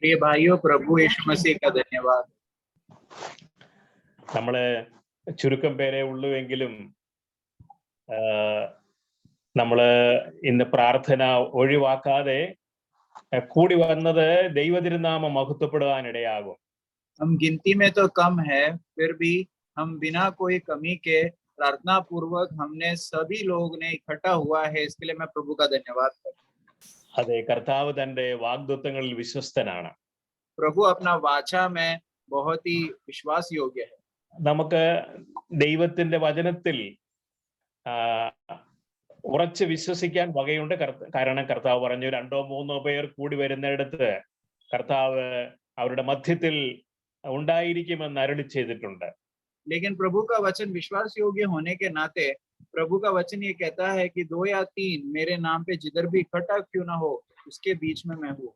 प्रिय भाइयों, प्रभु यीशु मसीह का धन्यवाद। നമ്മള് ചുരുക്കം പേരെ ഉള്ളുവെങ്കിലും നമ്മള് ഇന്ന് പ്രാർത്ഥന ഒഴിവാക്കാതെ കൂടി വന്നത് ദൈവതിരുനാമം മഹത്വപ്പെടുവാനിടയാകും. हम गिनती में तो कम है, फिर भी हम बिना कोई कमी के प्रार्थना पूर्वक हमने सभी लोग ने इकट्ठा हुआ है, इसके लिए मैं प्रभु का धन्यवाद करता हूं। അതെ, കർത്താവ് തന്റെ വാഗ്ദത്തങ്ങളിൽ വിശ്വസ്തനാണ്. प्रभु अपना वाचा में बहुत ही विश्वास योग्य है। നമുക്ക് ദൈവത്തിന്റെ വചനത്തിൽ ഉറച്ചു വിശ്വസിക്കാൻ വകയുണ്ട്. കാരണം കർത്താവ് പറഞ്ഞു, 2-3 പേർ കൂടി വരുന്നിടത്ത് കർത്താവ് അവരുടെ മധ്യത്തിൽ ഉണ്ടായിരിക്കുമെന്ന് അരുളി ചെയ്തിട്ടുണ്ട്. लेकिन प्रभु का वचन विश्वास योग्य होने के नाते प्रभु का वचन ये कहता है कि 2 या 3 मेरे नाम पे जिधर भी इकट्ठा क्यों ना हो, उसके बीच में मैं हूँ।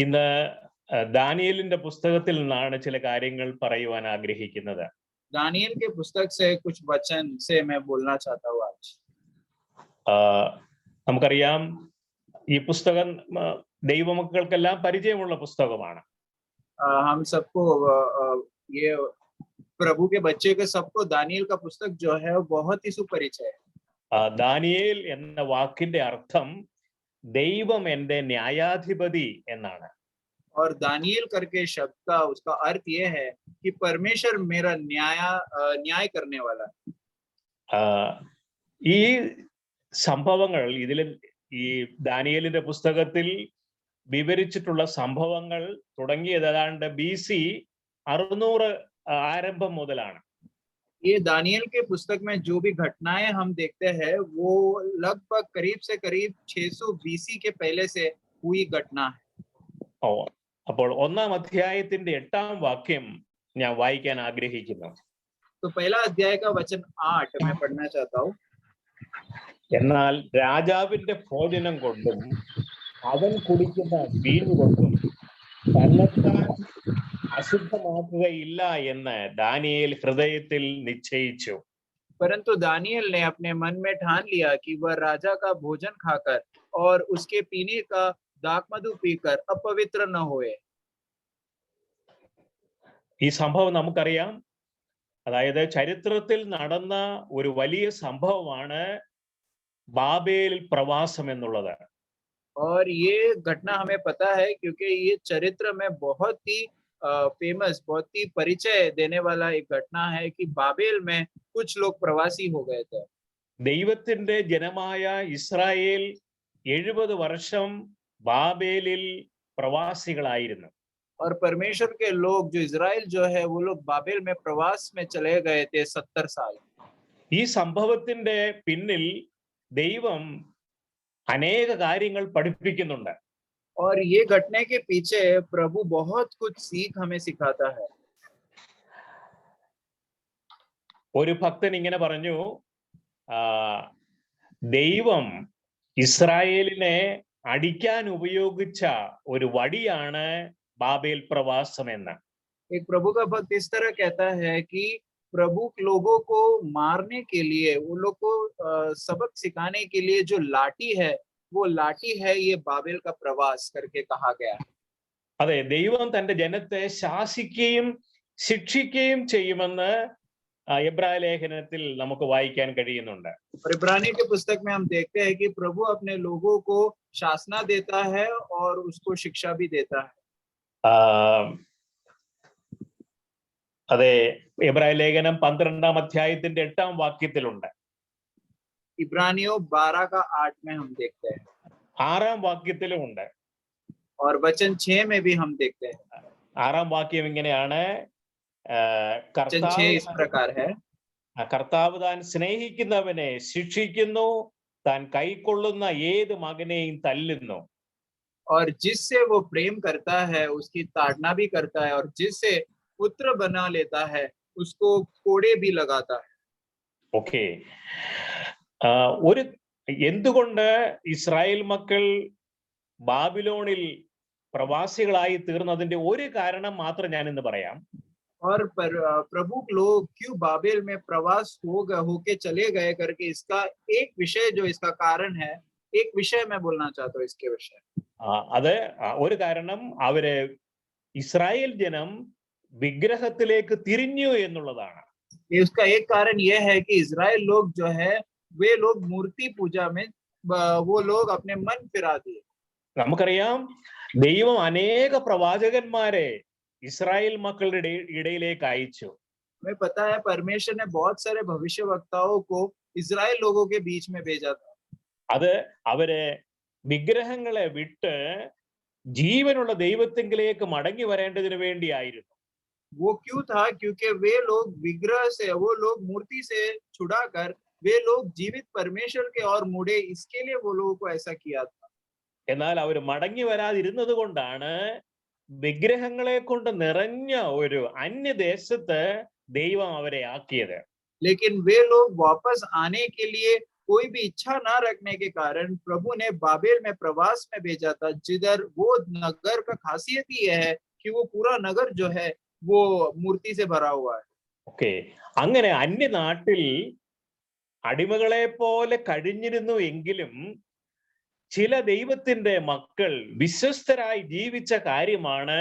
ഇന്ന് ദാനിയേലിന്റെ പുസ്തകത്തിൽ നിന്നാണ് ചില കാര്യങ്ങൾ പറയുവാൻ ആഗ്രഹിക്കുന്നത്. दानियल के पुस्तक से कुछ वचन से मैं बोलना चाहता हूँ आज। നമുക്കറിയാം, ഈ പുസ്തകം ദൈവമക്കൾക്കെല്ലാം പരിചയമുള്ള പുസ്തകമാണ്. हम सबको ये प्रभु के बच्चे के सबको दानियल का पुस्तक जो है वो बहुत ही सुपरिचित है। ദാനിയേൽ എന്ന വാക്കിന്റെ അർത്ഥം ദൈവം എന്റെ ന്യായാധിപതി എന്നാണ്. और दानियल करके शब्द का उसका अर्थ ये है कि परमेश्वर मेरा न्याय करने वाला है। ഈ സംഭവങ്ങൾ ഇതിൽ ഈ ദാനിയേലിന്റെ പുസ്തകത്തിൽ വിവരിച്ചിട്ടുള്ള സംഭവങ്ങൾ തുടങ്ങിയത് ഏതാണ്ട് BC 600 ആരംഭം മുതലാണ്. ये दानियल के पुस्तक में जो भी घटनाएं हम देखते हैं वो लगभग करीब से करीब 600 BC के पहले से हुई घटना है। അപ്പോൾ 1-ാം അധ്യായത്തിന്റെ 8-ാം വാക്യം ഞാൻ വായിക്കാൻ ആഗ്രഹിക്കുന്നു. तो पहला अध्याय का वचन 8 मैं पढ़ना चाहता हूँ। എന്നാൽ രാജാവിന്റെ ഭോജനം കൊണ്ടും അവൻ കുടിക്കുന്ന വീഞ്ഞു കൊണ്ടും തന്നെത്താൻ അശുദ്ധമാക്കുകയില്ല എന്ന് ദാനിയേൽ ഹൃദയത്തിൽ നിശ്ചയിച്ചു. परंतु दानियल ने अपने मन में ठान लिया कि वह राजा का भोजन खाकर और उसके पीने का दाखमधु पीकर अपवित्र न होए। ഈ സംഭവം നമുക്കറിയാം. അതായത് ചരിത്രത്തിൽ നടന്ന ഒരു വലിയ സംഭവമാണ് ബാബേൽ പ്രവാസം എന്നുള്ളത്. और ये घटना हमें पता है क्योंकि ये चरित्र में बहुत ही फेमस, बहुत ही परिचय देने वाला एक घटना है कि बाबेल में कुछ लोग प्रवासी हो गए थे। ദൈവത്തിന്റെ ജനമായ ഇസ്രായേൽ 70 വർഷം ബാബേലിൽ പ്രവാസികളായിരുന്നു. और परमेश्वर के लोग जो इजराइल जो है वो लोग बाबेल में प्रवास में चले गए थे 70 साल। ഈ സംഭവത്തിന്റെ പിന്നിൽ ദൈവം അനേക കാര്യങ്ങൾ പഠിപ്പിക്കുന്നുണ്ട്. और ये घटने के पीछे प्रभु बहुत कुछ सीख हमें सिखाता है। ഒരു ഭക്തൻ ഇങ്ങനെ പറഞ്ഞു, ദൈവം ഇസ്രായേലിനെ അടിക്കാൻ ഉപയോഗിച്ച ഒരു വടിയാണ് ബാബേൽ പ്രവാസം എന്ന്. एक प्रभु का भक्त इस तरह कहता है कि प्रभु लोगों को मारने के लिए, उन लोग को सबक सिखाने के लिए जो लाठी है वो लाठी है ये बाबेल का प्रवास करके कहा गया है। അതെ, ദൈവം തന്റെ ജനത്തെ ശാസിക്കുകയും ശിക്ഷിക്കുകയും ചെയ്യുമെന്ന് എബ്രായ ലേഖനത്തിൽ നമുക്ക് വായിക്കാൻ കഴിയുന്നുണ്ട്. और इब्रानी के पुस्तक में हम देखते हैं कि प्रभु अपने लोगों को शासना देता है और उसको शिक्षा भी देता है। അതെ, എബ്രായ ലേഖനം 12-ാം അധ്യായത്തിന്റെ 8-ാം വാക്യത്തിലുണ്ട്. इब्रानियों 12 का 8 में हम देखते हैं। 6-ാം വാക്യത്തിലും ഉണ്ട്. और वचन 6 में भी हम देखते हैं। 6-ാം വാക്യം ഇങ്ങനെയാണ്, वचन 6 इस प्रकार है, കർത്താവ് താൻ സ്നേഹിക്കുന്നവനെ ശിക്ഷിക്കുന്നു, താൻ കൈക്കൊള്ളുന്ന ഏത് മകനെയും തല്ലുന്നു. और जिससे वो प्रेम करता है उसकी ताड़ना भी करता है, और जिससे पुत्र बना लेता है उसको कोड़े भी लगाता है। ഓക്കെ, ഒരു എന്തുകൊണ്ട് ഇസ്രായേൽ മക്കൾ ബാബിലോണിൽ പ്രവാസികളായി തീർന്നതിന്റെ ഒരു കാരണം മാത്രം ഞാൻ ഇന്ന് പറയാം. और प्रभु लोग क्यों बाबेल में प्रवास होके चले गए करके इसका एक विषय जो इसका कारण है, एक विषय मैं बोलना चाहता हूँ इसके विषय। അത് ഒരു കാരണം അവര് ഇസ്രായേൽ ജനം വിഗ്രഹത്തിലേക്ക് തിരിഞ്ഞു എന്നുള്ളതാണ്. इसका एक कारण यह है कि इजराइल लोग जो है वे लोग मूर्ति पूजा में वो लोग अपने मन फिरा दिए. നമുക്കറിയാം ദൈവം അനേക പ്രവാചകന്മാരെ ഇസ്രായേൽ മക്കളുടെ ഇടയിലേക്ക് അയച്ചു. हमें पता है परमेश्वर ने बहुत सारे भविष्यवक्ताओं को इजराइल लोगों के बीच में भेजा था. അത് അവരെ വിഗ്രഹങ്ങളെ വിട്ട് ജീവനുള്ള ദൈവത്തിങ്കിലേക്ക് മടങ്ങി വരേണ്ടതിന് വേണ്ടിയായിരുന്നു. वो क्यों था? क्योंकि वे लोग विग्रह से, वो लोग मूर्ति से छुड़ाकर वे लोग जीवित परमेश्वर के और मुड़े, इसके लिए वो लोगों को ऐसा किया था. എന്നാൽ അവർ മടങ്ങി വരാതിരുന്നത് കൊണ്ടാണ് വിഗ്രഹങ്ങളെ കൊണ്ട് നിറഞ്ഞ ഒരു അന്യദേശത്ത് ദൈവം അവരെ ആക്കിയത്. लेकिन वे लोग वापस आने के लिए कोई भी इच्छा ना रखने के कारण प्रभु ने बाबेल में प्रवास में भेजा था, जिधर वो नगर का खासियत ही है कि वो पूरा नगर जो है वो मूर्ति से भरा हुआ है. ഓക്കെ, അങ്ങനെ അന്യനാട്ടിൽ അടിമകളെ പോലെ കഴിഞ്ഞിരുന്നു എങ്കിലും ചില ദൈവത്തിന്റെ മക്കൾ വിശ്വസ്തരായി ജീവിച്ച കാര്യമാണ്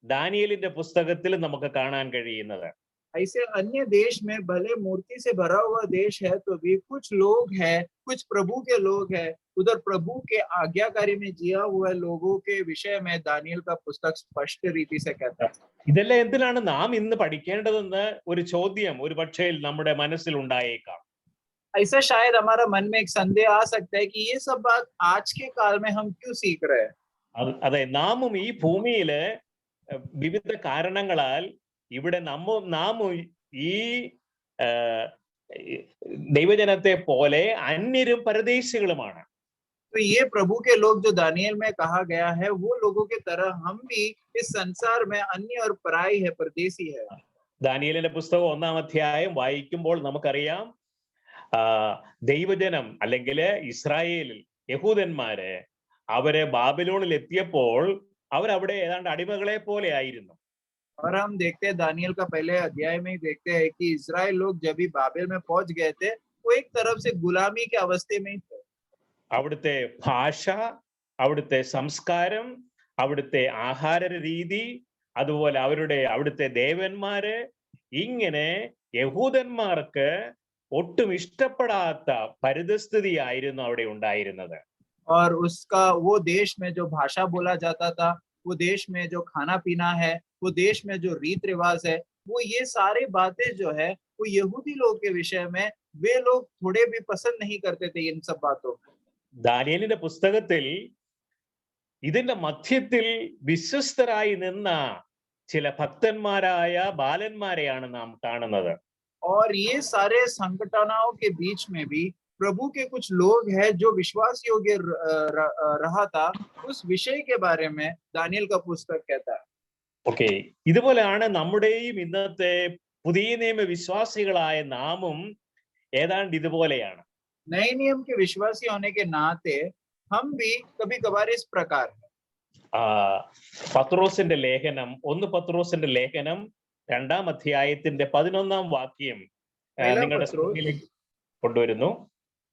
ദാനിയേലിന്റെ പുസ്തകത്തിൽ നമുക്ക് കാണാൻ കഴിയുന്നത്. ऐसे अन्य देश में भले मूर्ति से भरा हुआ देश है तो भी कुछ लोग हैं, कुछ प्रभु के लोग हैं, उधर प्रभु के आज्ञाकारी में जिया हुआ लोगों के विषय में दानियल का पुस्तक स्पष्ट रीति से कहता है. ഇതെല്ലാം എന്തിനാണ് നാം ഇന്ന് പഠിക്കേണ്ടതെന്ന് ഒരു ചോദ്യം ഒരു പക്ഷേ നമ്മുടെ മനസ്സിൽ ഉണ്ടായേക്കാം. ऐसा शायद हमारा मन में एक संदेह आ सकता है कि ये सब बात आज के काल में हम क्यों सीख रहे हैं. അതെ, നാമും ഈ ഭൂമിയില് വിവിധ കാരണങ്ങളാൽ ഇവിടെ നാം ഈ ദൈവജനത്തെ പോലെ അന്യരും പരദേശികളുമാണ്. तो ये प्रभु के लोग जो दानियल में कहा गया है, वो लोगों की तरह हम भी इस संसार में अन्य और पराई है, परदेसी है. ദാനിയേലിന്റെ പുസ്തകം 1-ാം അധ്യായം വായിക്കുമ്പോൾ നമുക്കറിയാം ദൈവജനം അല്ലെങ്കിൽ ഇസ്രായേലിൽ യഹൂദന്മാര് അവരെ ബാബിലോണിൽ എത്തിയപ്പോൾ അവരവിടെ ഏതാണ്ട് അടിമകളെ പോലെ ആയിരുന്നു. और हम देखते हैं दानियल का पहले अध्याय में ही देखते हैं कि इजराइल लोग जब भी बाबेल में पहुंच गए थे वो एक तरफ से गुलामी के अवस्थे में ही थे. അവിടുത്തെ ഭാഷ, അവിടുത്തെ സംസ്കാരം, അവിടുത്തെ ആഹാര രീതി, അതുപോലെ അവിടുത്തെ ദേവന്മാര്, ഇങ്ങനെ യഹൂദന്മാർക്ക് ഒട്ടും ഇഷ്ടപ്പെടാത്ത പരിതസ്ഥിതിയായിരുന്നു അവിടെ ഉണ്ടായിരുന്നത്. और उसका वो देश में जो भाषा बोला जाता था, वो देश में जो खाना पीना है, वो देश में जो रीत रिवाज है, वो ये सारी बातें जो है वो यहूदी लोग के विषय में वे लोग थोड़े भी पसंद नहीं करते थे इन सब बातों में. ദാനിയേലിന്റെ പുസ്തകത്തിൽ ഇതിന്റെ മധ്യത്തിൽ വിശ്വസ്തരായി നിന്ന ചില ഭക്തന്മാരായ ബാലന്മാരെയാണ് നാം കാണുന്നത്. और ये सारे संकटनाओं के बीच में भी प्रभु के कुछ लोग हैं जो विश्वास योग्य रहा था, उस विषय के बारे में दानियल का पुस्तक कहता है. ഓക്കെ, ഇതുപോലെയാണ് നമ്മുടെയും ഇന്നത്തെ പുതിയ നിയമ വിശ്വാസികളായ നാമും ഏതാണ്ട് ഇതുപോലെയാണ്. नए नियम के विश्वासी होने के नाते हम भी कभी कभार इस प्रकार है. പത്രോസിന്റെ ലേഖനം 1 പത്രോസിന്റെ ലേഖനം 2-ാം അധ്യായത്തിന്റെ 11-ാം വാക്യം നിങ്ങളുടെ ശ്രദ്ധയിലേക്ക് കൊണ്ടുവരുന്നു.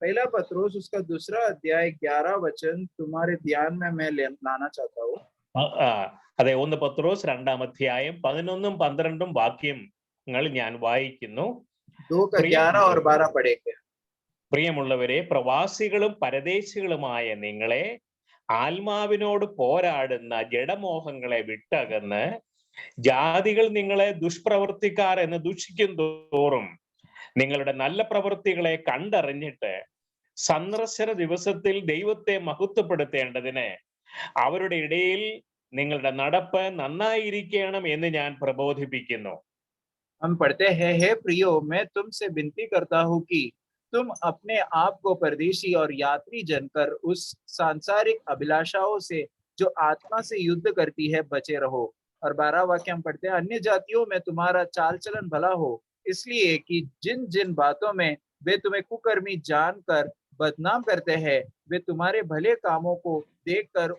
पहला पत्रोस उसका दूसरा अध्याय 11 वचन तुम्हारे ध्यान में मैं लाना चाहता हूँ. അതെ, 1 പത്രോസ് 2-ാം അധ്യായം 11-ഉം 12-ഉം വാക്യങ്ങൾ ഞാൻ വായിക്കുന്നു. 2:11 और 12 पढ़ेंगे. പ്രിയമുള്ളവരെ, പ്രവാസികളും പരദേശികളുമായ നിങ്ങളെ ആത്മാവിനോട് പോരാടുന്ന ജഡമോഹങ്ങളെ വിട്ടകന്ന് ജാതികൾ നിങ്ങളെ ദുഷ്പ്രവർത്തിക്കാർ എന്ന് ദുഷിക്കും തോറും നിങ്ങളുടെ നല്ല പ്രവൃത്തികളെ കണ്ടറിഞ്ഞിട്ട് സന്ദർശന ദിവസത്തിൽ ദൈവത്തെ മഹത്വപ്പെടുത്തേണ്ടതിന് അവരുടെ ഇടയിൽ നിങ്ങളുടെ നടപ്പ് നന്നായിരിക്കണം എന്ന് ഞാൻ പ്രബോധിപ്പിക്കുന്നു. हम पढ़ते हैं, हे प्रियो, मैं तुमसे विनती करता हूँ कि तुम अपने आप को परदेशी और यात्री जनकर उस सांसारिक अभिलाषाओं से जो आत्मा से युद्ध करती है बचे रहो. और 12 वाक्य हम पढ़ते हैं, अन्य जातियों में तुम्हारा चाल चलन भला हो, इसलिए कि जिन जिन बातों में वे तुम्हें कुकर्मी जानकर बदनाम करते हैं, वे तुम्हारे भले कामों को देखकर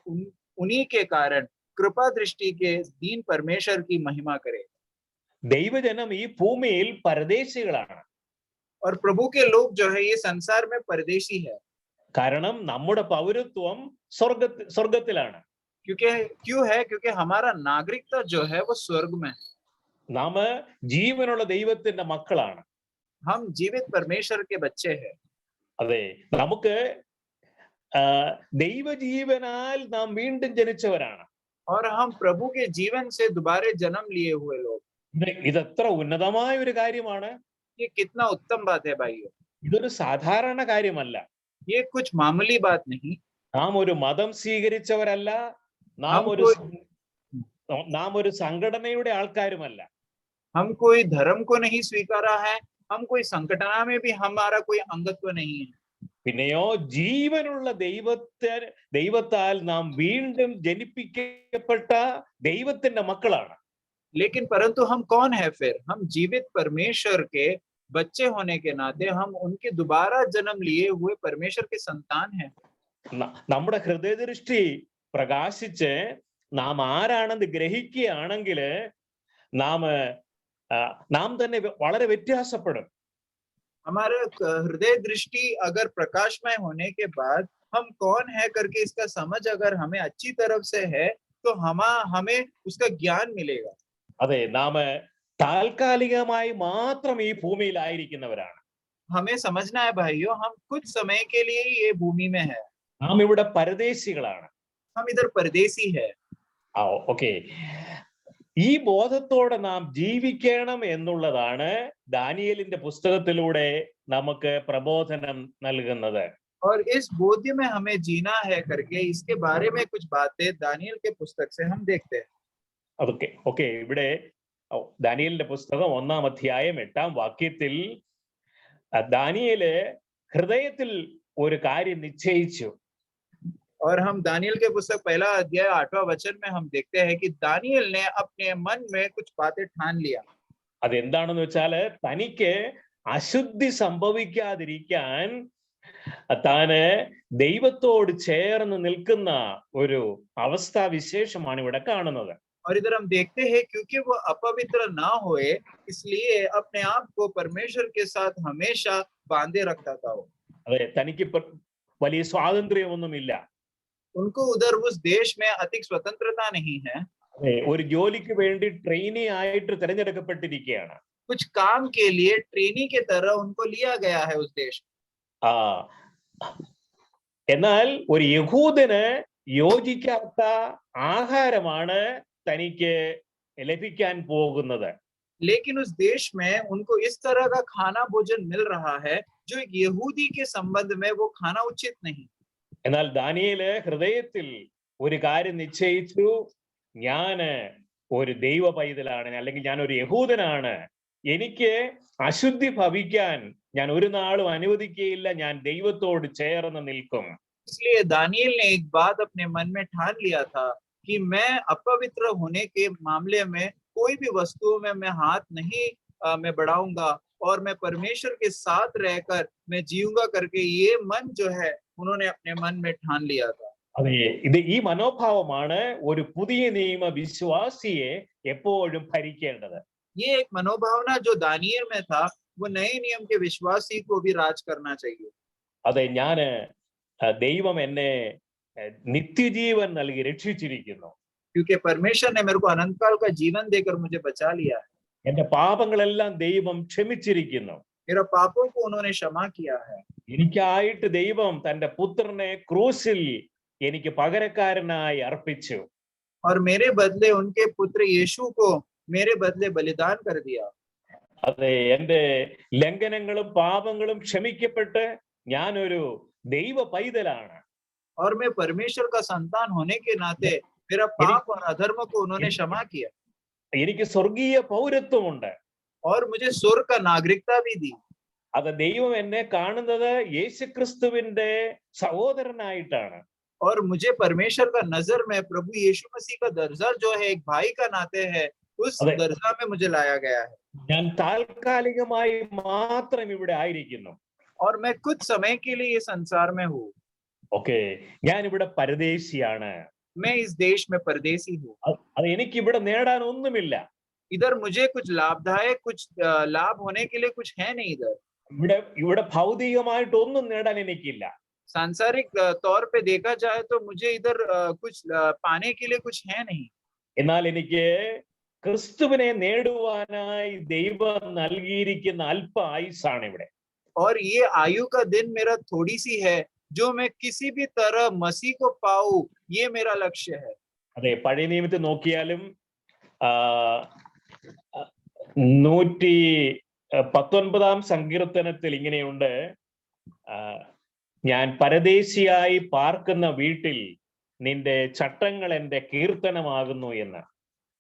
उन्हीं के कारण कृपा दृष्टि के दीन परमेश्वर की महिमा करे. ദൈവജനം ഈ ഭൂമിയിൽ പരദേശികളാണ്. और प्रभु के लोग जो है ये संसार में परदेशी है. കാരണം നമ്മുടെ പൗരത്വം സ്വർഗത്തിലാണ്. क्यों है? क्योंकि हमारा नागरिकता जो है वो स्वर्ग में है। നാം ജീവനുള്ള ദൈവത്തിന്റെ മക്കളാണ്. हम जीवित परमेश्वर के बच्चे हैं। അതെ, നമുക്ക് ദൈവജീവനാൽ നാം വീണ്ടും ജനിച്ചവരാണ്. और हम प्रभु के जीवन से दोबारा जन्म लिए हुए लोग। ഇതെത്ര ഉന്നതമായ ഒരു കാര്യമാണ്. ये कितना उत्तम बात है भाइयों। ഇതൊരു സാധാരണ കാര്യമല്ല. ये कुछ मामूली बात नहीं। നാം ഒരു മതം സ്വീകരിച്ചവരല്ല, നാം ഒരു സംഘടനയുടെ ആൾക്കാരുമല്ല. हम कोई धर्म को नहीं स्वीकारा है, हम कोई संगठना में भी हमारा कोई अंगत्व नहीं है। പിന്നെയോ ജീവനുള്ള ദൈവത്താൽ നാം വീണ്ടും ജനിപ്പിക്കപ്പെട്ട ദൈവത്തിന്റെ മക്കളാണ്. लेकिन परंतु हम कौन है फिर? हम जीवित परमेश्वर के बच्चे होने के नाते हम उनके दोबारा जन्म लिए हुए परमेश्वर के संतान हैं। നമ്മുടെ ഹൃദയദൃഷ്ടി പ്രകാശിച്ച് നാം ആരാണെന്ന് ഗ്രഹിക്കുകയാണെങ്കിൽ നാം തന്നെ വളരെ വ്യത്യാസപ്പെടും. हमारा हृदय दृष्टि अगर प्रकाशमय होने के बाद हम कौन है करके इसका समझ अगर हमें अच्छी तरफ से है तो हमें उसका ज्ञान मिलेगा। അതെ, നാം താൽക്കാലികമായി മാത്രം ഈ ഭൂമിയിലായിരിക്കുന്നവരാണ്. हमें समझना है भाइयों, हम कुछ समय के लिए ही ये भूमि में है। നാം ഇവിടെ പരദേശികളാണ്. हम इधर परदेसी है। ഓക്കെ, ഈ ബോധത്തോടെ നാം ജീവിക്കണം എന്നുള്ളതാണ് ദാനിയേലിന്റെ പുസ്തകത്തിലൂടെ നമുക്ക് പ്രബോധനം നൽകുന്നത്. और इस बोध्य में हमें जीना है करके इसके बारे में कुछ बातें दानिയേൽ के पुस्तक से हम देखते हैं। ഓക്കെ, ഇവിടെ ദാനിയേലിന്റെ പുസ്തകം 1-ാം അധ്യായം 8-ാം വാക്യത്തിൽ ദാനിയേല് ഹൃദയത്തിൽ ഒരു കാര്യം നിശ്ചയിച്ചു. और हम दानिയേल के पुस्तक 1 अध्याय 8वां वचन में हम देखते हैं कि दानिയേൽ ने अपने मन में कुछ बातें ठान लिया। അതെന്താണെന്ന് വെച്ചാല് തനിക്ക് അശുദ്ധി സംഭവിക്കാതിരിക്കാൻ താന് ദൈവത്തോട് ചേർന്ന് നിൽക്കുന്ന ഒരു അവസ്ഥാവിശേഷമാണ് ഇവിടെ കാണുന്നത്. और इधर हम देखते हैं क्योंकि वो अपवित्र ना होए इसलिए अपने आप को परमेश्वर के साथ हमेशा बांधे रखता था। അതെ, തനിക്ക് വലിയ സ്വാതന്ത്ര്യമൊന്നുമില്ല. उनको उधर उस देश में अधिक स्वतंत्रता नहीं है। ഒരു ജോലിക്ക് വേണ്ടി ട്രെയിനി ആയിട്ട് തിരഞ്ഞെടുക്കപ്പെട്ടിരിക്കുകയാണ്. कुछ काम के लिए ट्रेनी के तरह उनको लिया गया है उस देश। എന്നാൽ ഒരു യഹൂദന് യോജിക്കാത്ത ആഹാരമാണ് തനിക്ക് ലഭിക്കാൻ പോകുന്നത്. लेकिन उस देश में उनको इस तरह का खाना भोजन मिल रहा है जो एक यहूदी के संबंध में वो खाना उचित नहीं। എന്നാൽ ദാനിയേല് ഹൃദയത്തിൽ ഒരു കാര്യം നിശ്ചയിച്ചു, ഞാന് ഒരു ദൈവ പൈതലാണ്, അല്ലെങ്കിൽ ഞാൻ ഒരു യഹൂദനാണ്, എനിക്ക് അശുദ്ധി ഭവിക്കാൻ ഞാൻ ഒരു നാളും അനുവദിക്കുകയില്ല, ഞാൻ ദൈവത്തോട് ചേർന്ന് നിൽക്കും. इसलिए दानिയേल ने एक बात अपने मन में ठान लिया था कि मैं अपवित्र होने के मामले में कोई भी वस्तुओं में मैं हाथ नहीं मैं बढ़ाऊंगा और मैं परमेश्वर के साथ रहकर मैं जीऊंगा करके ये मन जो है उन्होंने अपने मन में ठान लिया था। അതെ, ഈ മനോഭാവമാണ് ഒരു പുതിയ നിയമ വിശ്വാസിയെ എപ്പോഴും ഭരിക്കേണ്ടത്. ये एक मनोभावना जो दानिയേൽ में था वो नए नियम के विश्वासी को भी राज करना चाहिए। അതെ, ഞാന് ദൈവം എന്നെ നിത്യജീവൻ നൽകി രക്ഷിച്ചിരിക്കുന്നു. क्योंकि परमेश्वर ने मेरे को अनंत काल का जीवन देकर मुझे बचा लिया है। എന്റെ പാപങ്ങളെല്ലാം ദൈവം ക്ഷമിച്ചിരിക്കുന്നു. मेरा पापों को उन्होंने क्षमा किया है। എനിക്കായിട്ട് ദൈവം തന്റെ പുത്രനെ ക്രൂസിൽ എനിക്ക് പകരക്കാരനായി അർപ്പിച്ചു. और मेरे बदले उनके पुत्र यीशु को मेरे बदले बलिदान कर दिया। അതെ, എന്റെ ലംഘനങ്ങളും പാപങ്ങളും ക്ഷമിക്കപ്പെട്ട് ഞാനൊരു ദൈവ പൈതലാണ്. और मैं परमेश्वर का संतान होने के नाते मेरा पाप और अधर्म को उन्होंने क्षमा किया। എനിക്ക് സ്വർഗീയ പൗരത്വമുണ്ട്. और मुझे स्वर्ग का नागरिकता भी दी। അത് ദൈവം എന്നെ കാണുന്നത് യേശുക്രിസ്തുവിന്റെ സഹോദരനായിട്ടാണ്. और मुझे परमेश्वर का नजर में प्रभु यीशु मसीह का दर्जा जो है एक भाई का नाते है, उस दर्जा में मुझे लाया गया है। ഞാൻ താൽക്കാലികമായി മാത്രം ഇവിടെ ആയിരിക്കുന്നു. और मैं कुछ समय के लिए ये संसार में हूँ। ഓക്കെ, ഞാൻ ഇവിടെ പരദേശിയാണ്. मैं इस देश में परदेसी हूँ। അത് എനിക്ക് ഇവിടെ നേടാൻ ഒന്നുമില്ല. इधर मुझे कुछ लाभदायक कुछ लाभ होने के लिए कुछ है नहीं। इधर ഇവിടെ ഭൗതികമായിട്ട് ഒന്നും നേടാൻ എനിക്കില്ല. सांसारिक तौर पे देखा जाए तो मुझे इधर कुछ पाने के लिए कुछ है नहीं, എന്നാൽ എനിക്ക് ക്രിസ്തുവിനെ നേടുവാനായി ദൈവം നൽകിയിരിക്കുന്ന അല്പ ആയുസ്സാണ് ഇവിടെ. और ये आयु का दिन मेरा थोड़ी सी है, जो मैं किसी भी तरह मसीह को पाऊं, ये मेरा लक्ष्य है। അതെ, പഴയ നിയമത്തിൽ നോക്കിയാലും 119 സങ്കീർത്തനത്തിൽ ഇങ്ങനെയുണ്ട്, ഞാൻ പരദേശിയായി പാർക്കുന്ന വീട്ടിൽ നിന്റെ ചട്ടങ്ങൾ എന്റെ കീർത്തനമാകുന്നു എന്ന്.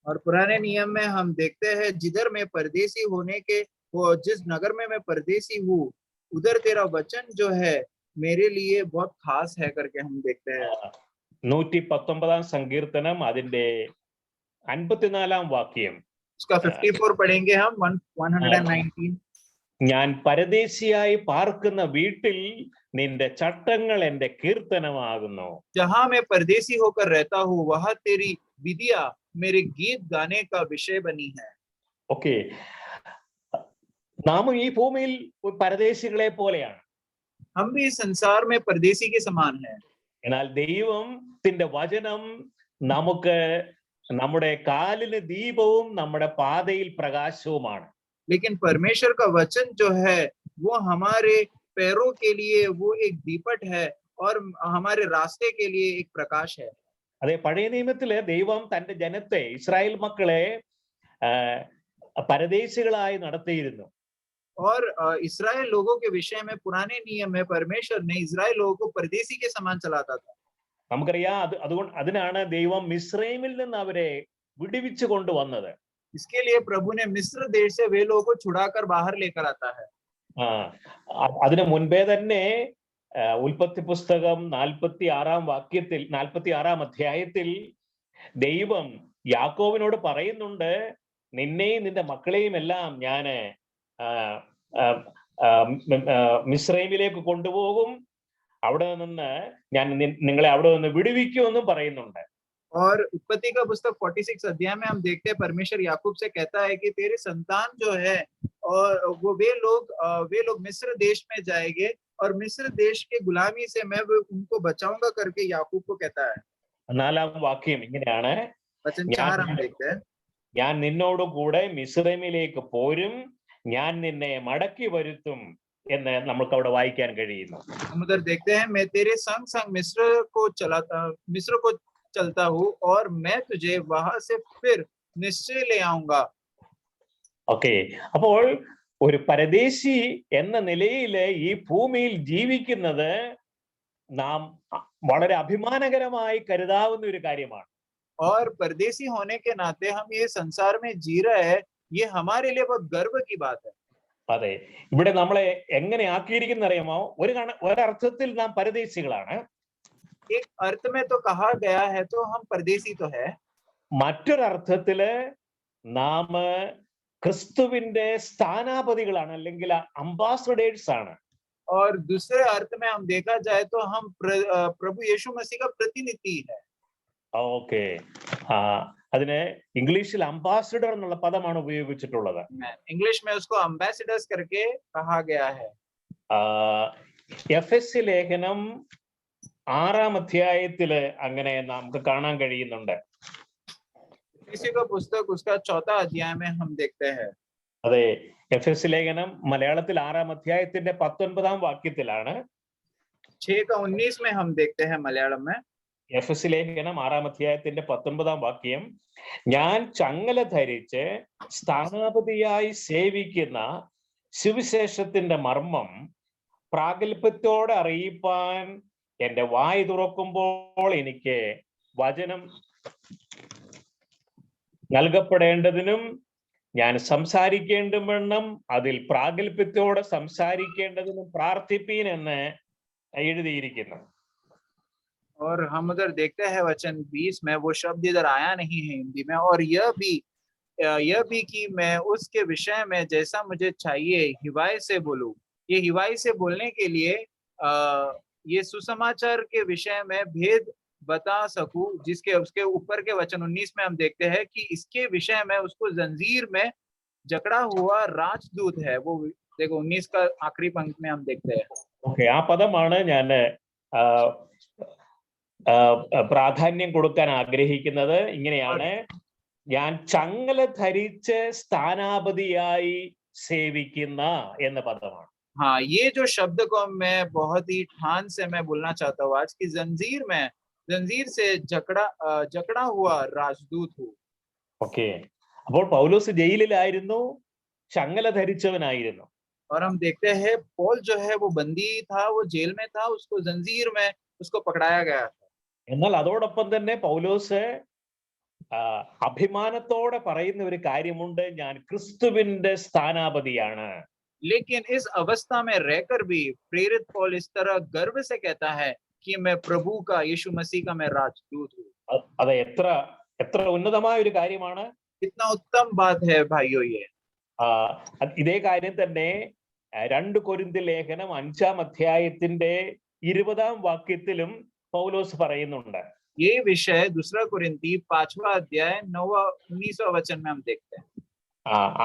और पुराने नियम में हम देखते हैं, जिधर मैं परदेसी होने के, वो जिस नगर में मैं परदेसी हूँ, उधर तेरा वचन जो है मेरे लिए बहुत खास है करके हम देखते हैं। 119 സങ്കീർത്തനം അതിന്റെ 54 വാക്യം. उसका 54 पढ़ेंगे हम, 119। ഞാൻ പരദേശിയായി പാർക്കുന്ന വീട്ടിൽ നിന്റെ ചട്ടങ്ങൾ എന്റെ കീർത്തനമാകുന്നു. जहाँ मैं परदेसी होकर रहता हूँ, वहाँ तेरी विधियां मेरे गीत गाने का विषय बनी है। ഓക്കെ, നാം ഈ ഭൂമിയിൽ പരദേശികളെ പോലെയാണ്. हम भी इस संसार में परदेसी के समान हैं। എന്നാൽ ദൈവത്തിന്റെ വചനം നമുക്ക് നമ്മുടെ കാലിന് ദീപവും നമ്മുടെ പാതയിൽ പ്രകാശവുമാണ്. लेकिन परमेश्वर का वचन जो है वो हमारे पैरों के लिए वो एक दीपट है और हमारे रास्ते के लिए एक प्रकाश है। അതെ, പഴയ നിയമത്തില് ദൈവം തന്റെ ജനത്തെ, ഇസ്രായേൽ മക്കളെ പരദേശികളായി നടത്തിയിരുന്നു. और इस्राएल लोगों के विषय में पुराने नियम में परमेश्वर ने इस्राएल लोगों को परदेसी के समान चलाता था। നമുക്കറിയാം, അതുകൊണ്ട് അതിനാണ് ദൈവം മിസ്രൈമിൽ നിന്ന് അവരെ വിടുവിച്ചു കൊണ്ടുവന്നത്. इसके लिए प्रभु ने मिस्र देश से वे लोगों को छुड़ाकर बाहर लेकर आता है। അതിനു മുൻപേ തന്നെ ഉൽപ്പത്തി പുസ്തകം 46 അധ്യായത്തിൽ ദൈവം യാക്കോബിനോട് പറയുന്നുണ്ട്, നിന്നെയും നിന്റെ മക്കളെയും എല്ലാം ഞാന് മിസ്രൈമിലേക്ക് കൊണ്ടുപോകും, അവിടെ നിന്ന് ഞാൻ നിങ്ങളെ അവിടെ നിന്ന് വിടുവിക്കുമെന്നും പറയുന്നുണ്ട്. और उत्पत्ति का पुस्तक 46 अध्याय में हम देखते हैं, परमेश्वर याकूब से कहता है कि तेरे संतान जो है और वो वे लोग मिस्र देश में जाएंगे और मिस्र देश के गुलामी से मैं उनको बचाऊंगा करके याकूब को कहता है। 4 വാക്യം ഇങ്ങനെയാണ്, वचन 4 हम देखते हैं, ഞാൻ നിന്നോട് കൂടെ മിസ്രൈമിലേക്ക് പോരും, ഞാൻ നിന്നെ മടക്കി വരുത്തും എന്ന് നമുക്ക് അവിടെ വായിക്കാൻ കഴിയുന്നു. हम उधर देखते हैं, मैं तेरे संग संग मिस्र को चलता हूँ और मैं तुझे वहां से फिर निश्चय ले आऊंगा। ഓക്കെ, അപ്പോൾ ഒരു പരദേശി എന്ന നിലയില് ഈ ഭൂമിയിൽ ജീവിക്കുന്നത് നാം വളരെ അഭിമാനകരമായി കരുതാവുന്ന ഒരു കാര്യമാണ്. और परदेसी होने के नाते हम ये संसार में जी रहे हैं, ये हमारे लिए बहुत गर्व की बात है। അതെ, ഇവിടെ നമ്മളെ എങ്ങനെ ആക്കിയിരിക്കുന്ന അറിയാമോ? ഒരർത്ഥത്തിൽ നാം പരദേശികളാണ്. एक अर्थ में तो कहा गया है तो हम परदेसी तो है, മറ്റൊരർത്ഥത്തില് നാം ക്രിസ്തുവിന്റെ സ്ഥാനാപതികളാണ്, അല്ലെങ്കിൽ അംബാസഡേഴ്സ് ആണ്. और दूसरे अर्थ में हम देखा जाए तो हम प्रभु यीशु मसीह का प्रतिनिधि है। ഓക്കെ, അതിന് ഇംഗ്ലീഷിൽ അംബാസിഡർ എന്നുള്ള പദമാണ് ഉപയോഗിച്ചിട്ടുള്ളത്. इंग्लिश में उसको अम्बेसडर्स करके कहा गया है। എഫെസ്യ ലേഖനം 6 അധ്യായത്തില് അങ്ങനെ നമുക്ക് കാണാൻ കഴിയുന്നുണ്ട്. इसी का पुस्तक उसका 4 अध्याय में हम देखते हैं। അതെ, എഫെസ്യ ലേഖനം മലയാളത്തിൽ 6 അധ്യായത്തിന്റെ 19 വാക്യത്തിലാണ്. 6:19 में हम देखते हैं मलयालम में। എഫെസ്യ ലേഖനം 6 അധ്യായത്തിന്റെ 19 വാക്യം, ഞാൻ ചങ്ങല ധരിച്ച് സ്ഥാനാപതിയായി സേവിക്കുന്ന സുവിശേഷത്തിന്റെ മർമ്മം പ്രാഗൽഭ്യത്തോടെ അറിയിപ്പാൻ എന്റെ വായ് തുറക്കുമ്പോൾ എനിക്ക് വചനം നൽകപ്പെടേണ്ടതിനും ഞാൻ സംസാരിക്കേണ്ടുമെന്നും അതിൽ പ്രാഗൽഭ്യത്തോടെ സംസാരിക്കേണ്ടതിനും പ്രാർത്ഥിപ്പീൻ എന്ന് എഴുതിയിരിക്കുന്നു. और हम उधर देखते हैं वचन 20 में, वो शब्द इधर आया नहीं है हिंदी में, और यह भी कि मैं उसके विषय में जैसा मुझे चाहिए हिवाई से बोलूं। ये हिवाई से बोलने के लिए ये सुसमाचार के विषय में भेद बता सकूं, जिसके उसके ऊपर के वचन 19 में हम देखते हैं कि इसके विषय में उसको जंजीर में जकड़ा हुआ राजदूत है। वो देखो 19 का आखिरी पंक्ति में हम देखते हैं। ഓക്കെ, ആ പദമാണ് ഞാൻ പ്രാധാന്യം കൊടുക്കാൻ ആഗ്രഹിക്കുന്നത് ഇങ്ങനെയാണ്: ഞാൻ ചങ്ങല ധരിച്ച് സ്ഥാനാപതിയായി സേവിക്കുന്ന എന്ന പദമാണ്. हाँ, ये जो शब्द को मैं बहुत ही ठान से मैं बोलना चाहता हूँ आज की जंजीर से जकड़ा हुआ राजदूत हूँ. ഓക്കെ, അപ്പോൾ പൗലോസ് ജയിലിലായിരുന്നു, ചങ്ങല ധരിച്ചവനായിരുന്നു. और हम देखते हैं पौल जो है वो बंदी था, वो जेल में था, उसको जंजीर में उसको पकड़ाया गया था. എന്നാൽ അതോടൊപ്പം തന്നെ പൗലോസ് അഭിമാനത്തോടെ പറയുന്ന ഒരു കാര്യമുണ്ട്: ഞാൻ ക്രിസ്തുവിന്റെ സ്ഥാനാപതിയാണ്. लेकिन इस अवस्था में रहकर भी प्रेरित पौल इस तरह गर्व से कहता है कि मैं प्रभु का, यीशु मसीह का मैं राजदूत हूँ. അത് എത്ര ഉന്നതമായ ഒരു കാര്യമാണ്! कितना उत्तम बात है भाइयों ये. ഇതേ കാര്യം തന്നെ 2 കൊരിന്ത്യർ ലേഖനം 5-ാം അധ്യായത്തിന്റെ 20-ാം വാക്യത്തിലും പൗലോസ് പറയുന്നുണ്ട്. ये विषय 2 कोरिन्थी 5वां अध्याय 9-19वां वचन में हम देखते हैं.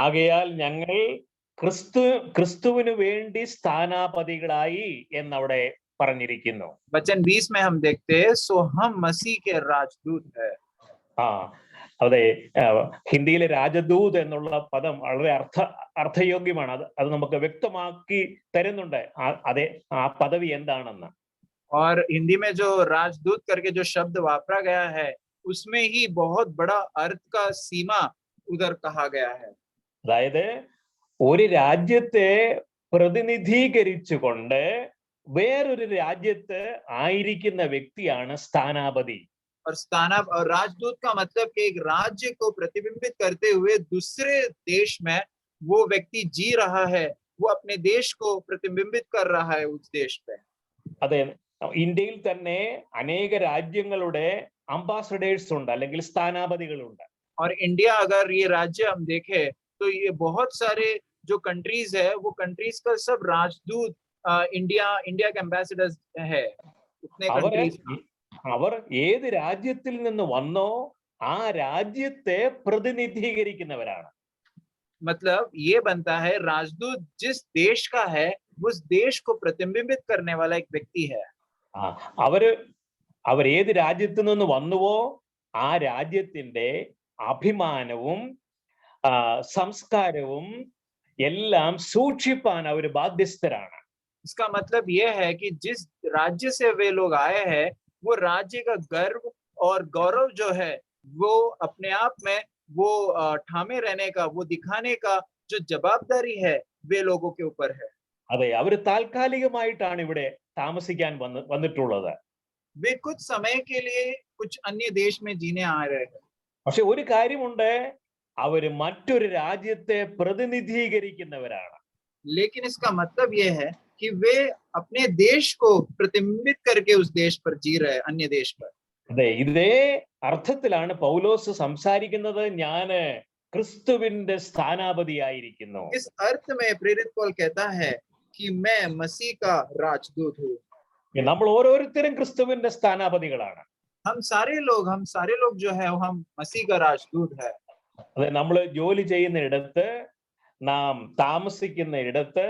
ആകയാൽ ഞങ്ങൾ ക്രിസ്തുവിനു വേണ്ടി സ്ഥാനാപതികളായി എന്നവിടെ പറഞ്ഞിരിക്കുന്നു. वचन 20 में हम देखते हैं, सो हम मसीह के राजदूत है. അതെ, ഹിന്ദിയിലെ രാജദൂത് എന്നുള്ള പദം വളരെ അർത്ഥയോഗ്യമാണ്. അത് നമുക്ക് വ്യക്തമാക്കി തരുന്നുണ്ട് അതെ ആ പദവി എന്താണെന്ന്. और हिंदी में जो राजदूत करके जो शब्द वापरा गया है, उसमें ही बहुत बड़ा अर्थ का सीमा उधर कहा गया है. അതായത് ഒരു രാജ്യത്തെ പ്രതിനിധീകരിച്ചുകൊണ്ട് വേറൊരു രാജ്യത്ത് ആയിരിക്കുന്ന വ്യക്തിയാണ് സ്ഥാനാപതി. और राजदूत का मतलब कि एक राज्य को प्रतिबिंबित करते हुए दूसरे देश में वो व्यक्ति जी रहा है, वो अपने देश को प्रतिबिंबित कर रहा है उस देश पे. അതെ, ഇന്ത്യയിൽ തന്നെ അനേക രാജ്യങ്ങളുടെ അംബാസഡേഴ്സ് ഉണ്ട്, അല്ലെങ്കിൽ സ്ഥാനാപതികളുണ്ട്. और इंडिया अगर ये राज्य हम देखें तो ये बहुत सारे जो कंट्रीज है, वो कंट्रीज का सब राजदूत इंडिया के एम्बेसडर्स है. उतने कंट्रीज അവർ ഏത് രാജ്യത്തിൽ നിന്ന് വന്നോ ആ രാജ്യത്തെ പ്രതിനിധീകരിക്കുന്നവരാണ്. मतलब ये बनता है राजदूत जिस देश का है, उस देश को प्रतिबिंबित करने वाला एक व्यक्ति है. അവർ ഏത് രാജ്യത്ത് നിന്ന് വന്നുവോ ആ രാജ്യത്തിന്റെ അഭിമാനവും സംസ്കാരവും എല്ലാം സൂക്ഷിപ്പാൻ അവർ ബാധ്യസ്ഥരാണ്. इसका मतलब यह है कि जिस राज्य से वे लोग आए हैं, वो राज्य का गर्व और गौरव जो है, वो अपने आप में वो ठामे रहने का, वो दिखाने का जो जवाबदारी है, वे लोगों के ऊपर है. അതെ, അവർ താൽക്കാലികമായിട്ടാണ് ഇവിടെ താമസിക്കാൻ വന്നിട്ടുള്ളത്. वे कुछ समय के लिए कुछ अन्य देश में जीने आ रहे हैं. പക്ഷെ ഒരു കാര്യമുണ്ട്, അവർ മറ്റൊരു രാജ്യത്തെ പ്രതിനിധീകരിക്കുന്നവരാണ്. लेकिन इसका मतलब यह है कि वे अपने देश को प्रतिबिंबित करके उस देश पर जी रहे, अन्य देश पर. അതെ, ഇതേ അർത്ഥത്തിലാണ് പൗലോസ് സംസാരിക്കുന്നത്: ഞാന് ക്രിസ്തുവിന്റെ സ്ഥാനാപതിയായിരിക്കുന്നു. इस अर्थ में प्रेरित पौल कहता है कि मैं मसीह का राजदूत हूँ. നമ്മൾ ഓരോരുത്തരും ക്രിസ്തുവിന്റെ സ്ഥാനാപതികളാണ്. हम सारे लोग जो है, हम मसीह का राजदूत है. അതെ, നമ്മൾ ജോലി ചെയ്യുന്ന ഇടത്ത്, നാം താമസിക്കുന്ന ഇടത്ത്,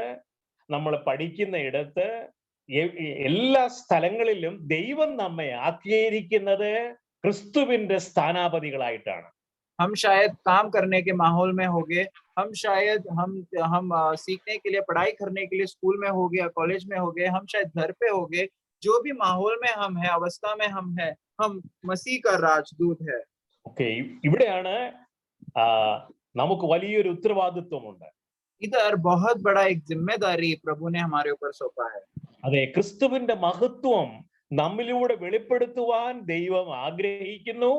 നമ്മൾ പഠിക്കുന്ന ഇടത്ത്, എല്ലാ സ്ഥലങ്ങളിലും ദൈവം നമ്മെ ആക്കിയിരിക്കുന്നത് ക്രിസ്തുവിന്റെ സ്ഥാനാപതികളായിട്ടാണ്. हम शायद काम करने के माहौल में होंगे, हम शायद हम सीखने के लिए, पढ़ाई करने के लिए स्कूल में हो गया, कॉलेज में हो गए, हम शायद घर पे हो गए, जो भी माहौल में हम है, अवस्था में हम है, हम मसीह का राजदूत है. ഓക്കെ, ഇവിടെയാണ് നമുക്ക് വലിയൊരു ഉത്തരവാദിത്വമുണ്ട്. इधर बहुत बड़ा एक जिम्मेदारी प्रभु ने हमारे ऊपर सौंपा है. അതെ, ക്രിസ്തുവിന്റെ മഹത്വം നമ്മിലൂടെ വെളിപ്പെടുത്തുവാൻ ദൈവം ആഗ്രഹിക്കുന്നു.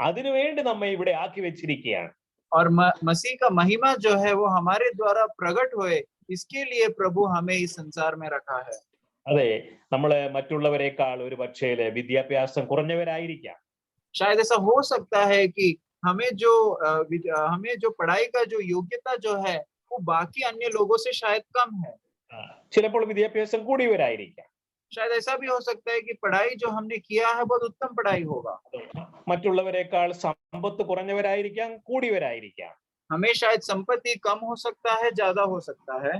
അതിനുവേണ്ടി നമ്മെ ഇവിടെ ആക്കി വെച്ചിരിക്കുകയാണ്. और मसीह का महिमा जो है वो हमारे द्वारा प्रकट होए, इसके लिए प्रभु हमें इस संसार में रखा है. അതെ, നമ്മള് മറ്റുള്ളവരെക്കാൾ ഒരു പക്ഷേ വിദ്യാഭ്യാസം കുറഞ്ഞവരായിരിക്കാം. शायद ऐसा हो सकता है कि हमें जो पढ़ाई का जो योग्यता जो है, वो बाकी अन्य लोगों से शायद कम है. ചിലപ്പോൾ വിദ്യാഭ്യാസം കൂടിയവരായിരിക്കാം. शायद ऐसा भी हो सकता है कि पढ़ाई जो हमने किया है बहुत उत्तम पढ़ाई होगा. മറ്റുള്ളവരെക്കാൾ സമ്പത്ത് കുറഞ്ഞവരായിരിക്കാം, കൂടിയവരായിരിക്കാം. हमें शायद संपत्ति कम हो सकता है, ज्यादा हो सकता है.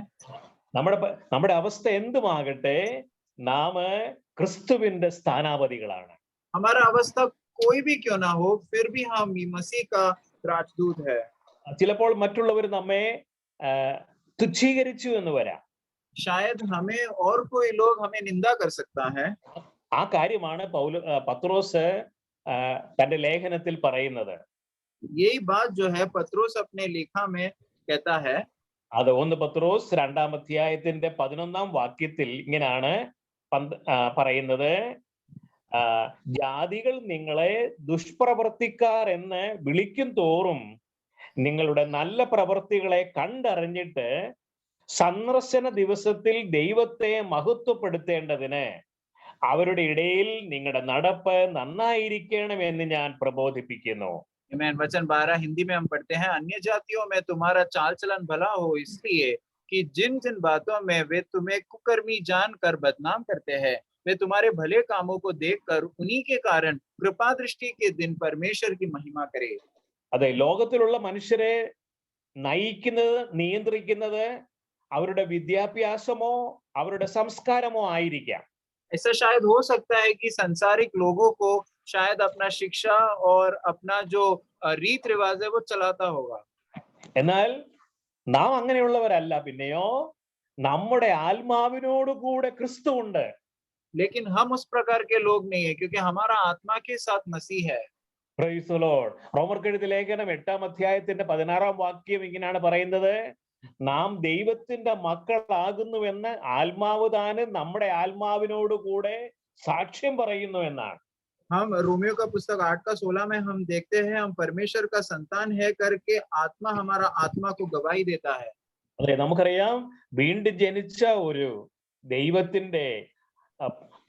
നമ്മുടെ അവസ്ഥ എന്തുമാകട്ടെ, നാം ക്രിസ്തുവിന്റെ സ്ഥാനാപതികളാണ്. हमारा अवस्था कोई भी क्यों ना हो, फिर भी हम मसीह का राजदूत है। ചിലപ്പോൾ മറ്റുള്ളവർ നമ്മെ തുച്ഛീകരിച്ചു എന്ന് വരാം. शायद हमें और कोई लोग हमें निंदा कर सकता है। ആ കാര്യമാണ് പത്രോസ് തന്റെ ലേഖനത്തിൽ പറയുന്നത്. यही बात जो है पत्रोस अपने लेखा में कहता है. അത് 1 പത്രോസ് 2-ാം അധ്യായത്തിന്റെ 11-ാം വാക്യത്തിൽ ഇങ്ങനെയാണ് പറയുന്നത്. ജാതികൾ നിങ്ങളെ ദുഷ്പ്രവർത്തിക്കാർ എന്ന് വിളിക്കും തോറും നിങ്ങളുടെ നല്ല പ്രവൃത്തികളെ കണ്ടറിഞ്ഞിട്ട് സന്ദർശന ദിവസത്തിൽ ദൈവത്തെ മഹത്വപ്പെടുത്തേണ്ടതിന് അവരുടെ ഇടയിൽ നിങ്ങളുടെ നടപ്പ് നന്നായിരിക്കണമെന്ന് ഞാൻ പ്രബോധിപ്പിക്കുന്നു. वचन 12 हिंदी में हम पढ़ते हैं. अन्य जातियों में तुम्हारा चाल चलन भला हो, इसलिए कि जिन जिन बातों में वे तुम्हें कुकर्मी जानकर बदनाम करते हैं, वे तुम्हारे भले कामों को देखकर उन्हीं के कारण कृपा दृष्टि के दिन परमेश्वर की महिमा करे. അതെ, ലോകത്തിലുള്ള മനുഷ്യരെ നയിക്കുന്നത്, നിയന്ത്രിക്കുന്നത് അവരുടെ വിദ്യാഭ്യാസമോ അവരുടെ സംസ്കാരമോ ആയിരിക്കാം. ऐसा शायद हो सकता है कि संसारिक लोगों को शायद अपना शिक्षा और अपना जो रीत रिवाज है वो चलाता होगा. എന്നാൽ നാം അങ്ങനെയുള്ളവരല്ല. പിന്നെയോ നമ്മുടെ ആത്മാവിനോട് കൂടെ ക്രിസ്തു ഉണ്ട്. लेकिन हम उस प्रकार के लोग नहीं है, क्योंकि हमारा आत्मा के साथ मसीह है. Praise the Lord. റോമർക്കെഴുതിയ ലേഖനം 8-ാം അധ്യായത്തിന്റെ 16-ാം വാക്യം ഇങ്ങനെയാണ് പറയുന്നത്. നാം ദൈവത്തിന്റെ മക്കളാകുന്നുവെന്ന് ആത്മാവ് താനും നമ്മുടെ ആത്മാവിനോട് കൂടെ സാക്ഷ്യം പറയുന്നു എന്നാണ്. हम रोमियो का पुस्तक 8 का 16 में हम देखते हैं, हम परमेश्वर का संतान है करके आत्मा हमारा आत्मा को गवाही देता है. അതെ, നമുക്കറിയാം വീണ്ടും ജനിച്ച ഒരു ദൈവത്തിന്റെ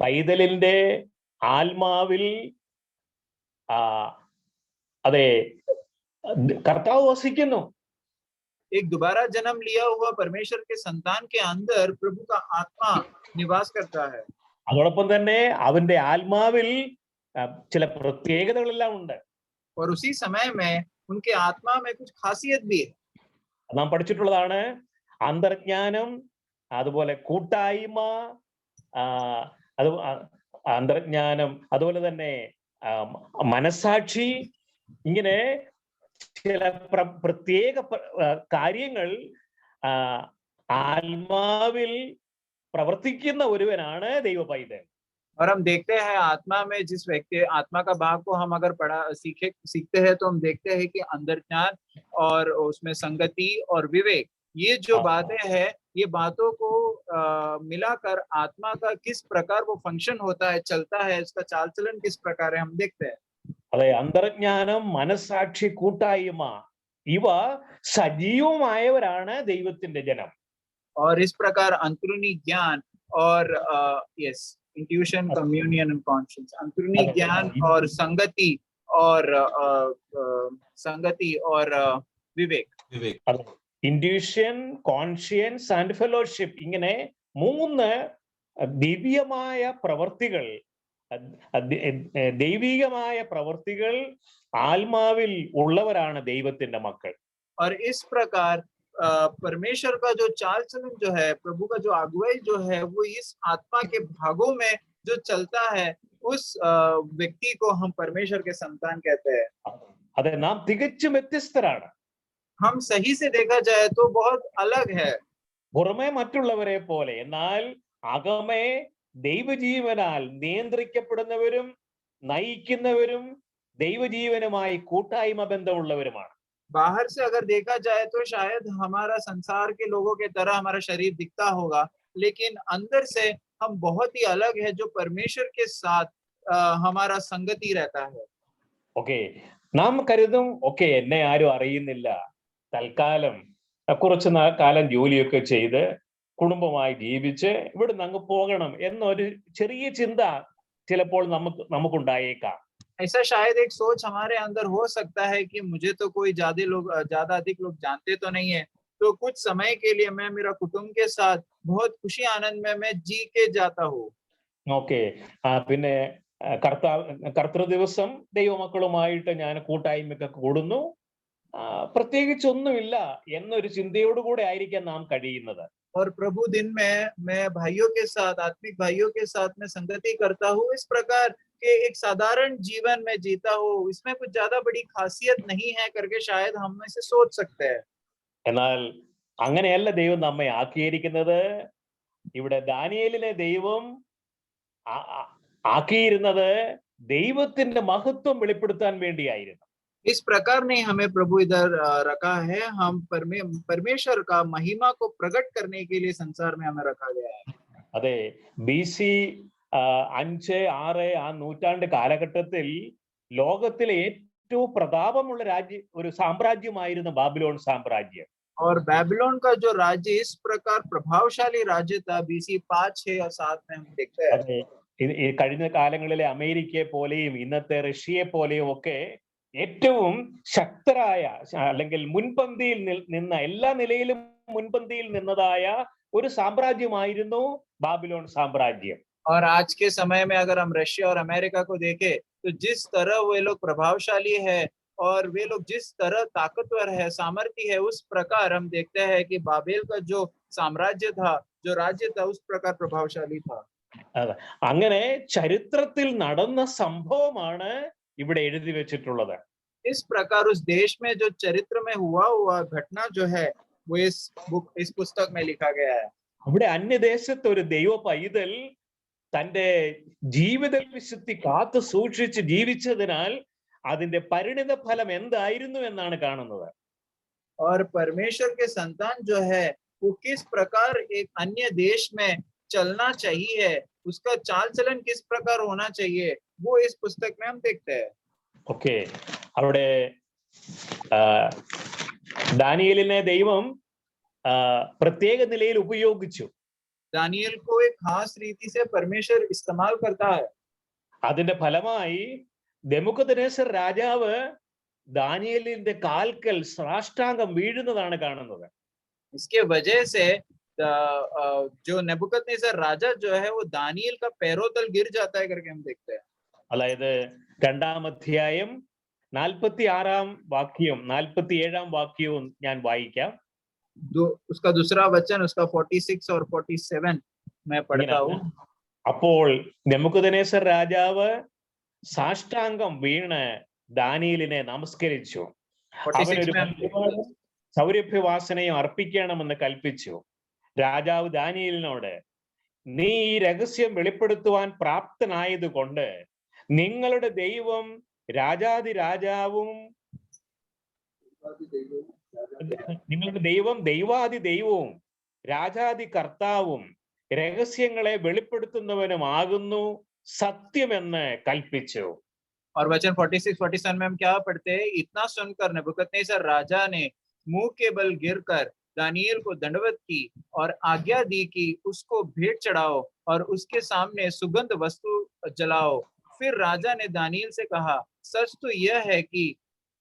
പൈതലിന്റെ ആത്മാവിൽ അതെ കർത്താവ് വസിക്കുന്നു. एक दोबारा जन्म लिया हुआ परमेश्वर के संतान के अंदर प्रभु का आत्मा निवास करता है. അതോടൊപ്പം തന്നെ അവന്റെ ആത്മാവിൽ ചില പ്രത്യേകതകളെല്ലാം ഉണ്ട്. और उसी समय में उनके आत्मा में कुछ खासियत भी है. നാം പഠിച്ചിട്ടുള്ളതാണ്. അന്തർജ്ഞാനം, അതുപോലെ കൂട്ടായ്മ, അത് അന്തർജ്ഞാനം, അതുപോലെ തന്നെ മനസാക്ഷി, ഇങ്ങനെ ചില പ്രത്യേക കാര്യങ്ങൾ ആത്മാവിൽ പ്രവർത്തിക്കുന്ന ഒരുവനാണ് ദൈവ പൈതൽ. और हम देखते हैं आत्मा में जिस व्यक्ति आत्मा का भाग को हम अगर सीखते हैं तो हम देखते हैं कि अंतर्ज्ञान और उसमें संगति और विवेक, ये जो बातें हैं, ये बातों को मिलाकर आत्मा का किस प्रकार वो फंक्शन होता है, चलता है, इसका चाल चलन किस प्रकार है, हम देखते हैं. അതെ, അന്തർജ്ഞാനം, മനസാക്ഷി, കൂട്ടായ്മ, ഇവ സജീവമായവരാണ് ദൈവത്തിന്റെ ജനം. और इस प्रकार अंतरूनी ज्ञान और yes intuition, communion and conscience, अंतरूनी ज्ञान और संगति और विवेक. ഇൻഡ്യൂഷൻ, കോൺഷ്യൻസ് ആൻഡ് ഫെലോഷിപ്പ്, ഇങ്ങനെ 3 ദിവ്യമായ പ്രവർത്തികൾ, ദൈവികമായ പ്രവർത്തികൾ ആത്മാവിൽ ഉള്ളവരാണ് ദൈവത്തിന്റെ മക്കൾ. और इस प्रकार परमेश्वर का जो चाल चलन जो है, प्रभु का जो अगुवाई जो है, वो इस आत्मा के भागों में जो चलता है, उस व्यक्ति को हम परमेश्वर के संतान कहते हैं. അതെ, നാം തികച്ചും വ്യത്യസ്തരാണ്. हम सही से देखा जाए तो बहुत अलग है. പുറമെ മറ്റുള്ളവരെ പോലെ, എന്നാൽ അകമേ ദൈവജീവനാൽ നിയന്ത്രിക്കപ്പെടുന്നവരും നയിക്കുന്നവരും ദൈവജീവനുമായി കൂട്ടായ്മ ബന്ധമുള്ളവരുമാണ്. बाहर से अगर देखा जाए तो शायद हमारा संसार के लोगों के तरह हमारा शरीर दिखता होगा, लेकिन अंदर से हम बहुत ही अलग है, जो परमेश्वर के साथ हमारा संगति रहता है. ഓക്കെ, നാം കരുതും ഓക്കെ എന്നെ ആരും അറിയുന്നില്ല, തൽക്കാലം കുറച്ച് കാലം ജോലിയൊക്കെ ചെയ്ത് കുടുംബമായി ജീവിച്ച് ഇവിടുന്ന് അങ്ങ് പോകണം എന്നൊരു ചെറിയ ചിന്ത ചിലപ്പോൾ നമുക്കുണ്ടായേക്കാം. ऐसा शायद एक सोच हमारे अंदर हो सकता है कि मुझे तो कोई ज्यादा अधिक लोग जानते तो नहीं है, तो कुछ समय के लिए मैं मेरा कुटुंब के साथ बहुत खुशी आनंद में मैं जी के जाता हूँ. ഓക്കെ, പിന്നെ കർത്തൃ ദിവസം ദൈവമക്കളുമായിട്ട് ഞാൻ കൂട്ടായ്മയൊക്കെ കൂടുന്നു, പ്രത്യേകിച്ചൊന്നുമില്ല എന്നൊരു ചിന്തയോടുകൂടെ ആയിരിക്കാം നാം കഴിയുന്നത്. और प्रभु दिन में मैं भाइयों के साथ, आत्मिक भाइयों के साथ में संगति करता हूँ, इस प्रकार के एक साधारण जीवन में जीता हूँ, इसमें कुछ ज्यादा बड़ी खासियत नहीं है करके शायद हम इसे सोच सकते हैं। എന്നാൽ അങ്ങനെയല്ല ദൈവം നമ്മെ ആക്കിയിരിക്കുന്നത്. ഇവിടെ ദാനിയേലിനെ ദൈവം ആക്കിയിരുന്നത് ദൈവത്തിന്റെ മഹത്വം വെളിപ്പെടുത്താൻ വേണ്ടിയായിരുന്നു. इस प्रकार नहीं हमें प्रभु इधर रखा है, हम परमेश्वर का महिमा को प्रकट करने के लिए संसार में हमें रखा गया है. അതെ, BC 5, 6 ആ നൂറ്റാണ്ട് കാലഘട്ടത്തിൽ ലോകത്തിലെ ഏറ്റവും പ്രതാപമുള്ള ഒരു സാമ്രാജ്യമായിരുന്നു ബാബിലോൺ സാമ്രാജ്യം. और बेबीलोन का जो राज्य इस प्रकार प्रभावशाली राज्य था, BC 5, 6 और 7 में हम देखते हैं. അതെ, ഈ കഴിഞ്ഞ കാലങ്ങളിലെ അമേരിക്കയെ പോലെയും ഇന്നത്തെ റഷ്യയെ പോലെയും ഒക്കെ ഏറ്റവും ശക്തരായ അല്ലെങ്കിൽ മുൻപന്തിയിൽ നിന്ന എല്ലാ നിലയിലും മുൻപന്തിയിൽ നിന്നതായ ഒരു സാമ്രാജ്യമായിരുന്നു ബാബിലോൺ സാമ്രാജ്യം. और आज के समय में अगर हम रशिया और अमेरिका को देखें, तो जिस तरह वे लोग प्रभावशाली है और वे लोग जिस तरह ताकतवर है, सामर्थ्य है, उस प्रकार हम देखते हैं कि बाबेल का जो साम्राज्य था, जो राज्य था, उस प्रकार प्रभावशाली था. അങ്ങനെ ചരിത്രത്തിൽ നടന്ന സംഭവമാണ് ഇവിടെ എഴുതി വെച്ചിട്ടുള്ളത്. इस प्रकार उस देश में जो चरित्र में हुआ घटना जो है, वो इस पुस्तक में लिखा गया है. അവിടെ അന്യദേശത്ത് ഒരു ദൈവ പൈതൽ തന്റെ ജീവിത വിശുദ്ധി കാത്തു സൂക്ഷിച്ച് ജീവിച്ചതിനാൽ അതിന്റെ പരിണിത ഫലം എന്തായിരുന്നു എന്നാണ് കാണുന്നത്. और परमेश्वर के संतान जो है, वो किस प्रकार एक अन्य देश में चलना चाहिए, उसका चाल चलन किस प्रकार होना चाहिए, वो इस पुस्तक में हम देखते हैं. ഓക്കെ, അവിടെ ദാനിയേലിനെ ദൈവം പ്രത്യേക നിലയിൽ ഉപയോഗിച്ചു. दानियल को एक खास रीति से परमेश्वर इस्तेमाल करता है. അതിന്റെ ഫലമായി നെബൂഖദ്നേസർ രാജാവ് ദാനിയേലിന്റെ കാൽക്കൽ സാഷ്ടാംഗം വീഴുന്നതാണ് കാണുന്നത്. इसके वजह से जो नेबुकदनेस्सर राजा जो है, वो दानियल का पैरों तल गिर जाता है करके हम देखते हैं. അതായത് 2-ാം അധ്യായം 46-ാം വാക്യവും 47-ാം വാക്യവും ഞാൻ വായിക്കാം. उसका दूसरा वचन, उसका 46 और 47 मैं पढ़ता हूँ. അപ്പോൾ നെബൂഖദ്നേസർ രാജാവ് സാഷ്ടാംഗം വീണ് ദാനിയേലിനെ നമസ്കരിച്ചു. അവനൊരു സൗരഭ്യവാസനയും അർപ്പിക്കണമെന്ന് കൽപ്പിച്ചു. രാജാവ് ദാനിയേലിനോട്, നീ ഈ രഹസ്യം വെളിപ്പെടുത്തുവാൻ പ്രാപ്തനായതുകൊണ്ട് നിങ്ങളുടെ ദൈവം നിങ്ങളുടെ ദൈവം ദൈവാദി ദൈവവും രാജാദി കർത്താവും രഹസ്യങ്ങളെ വെളിപ്പെടുത്തുന്നവനുമാകുന്നു സത്യമെന്ന് കൽപ്പിച്ചു. और वचन 46-47 में हम क्या पढ़ते हैं? इतना सुनकर नेबुकदनेस्सर राजा ने मुंह के बल गिरकर दानियल को दंडवत की और आज्ञा दी कि उसको भेंट चढ़ाओ और उसके सामने सुगंध वस्तु जलाओ. फिर राजा ने दानियल से कहा, सच तो यह है कि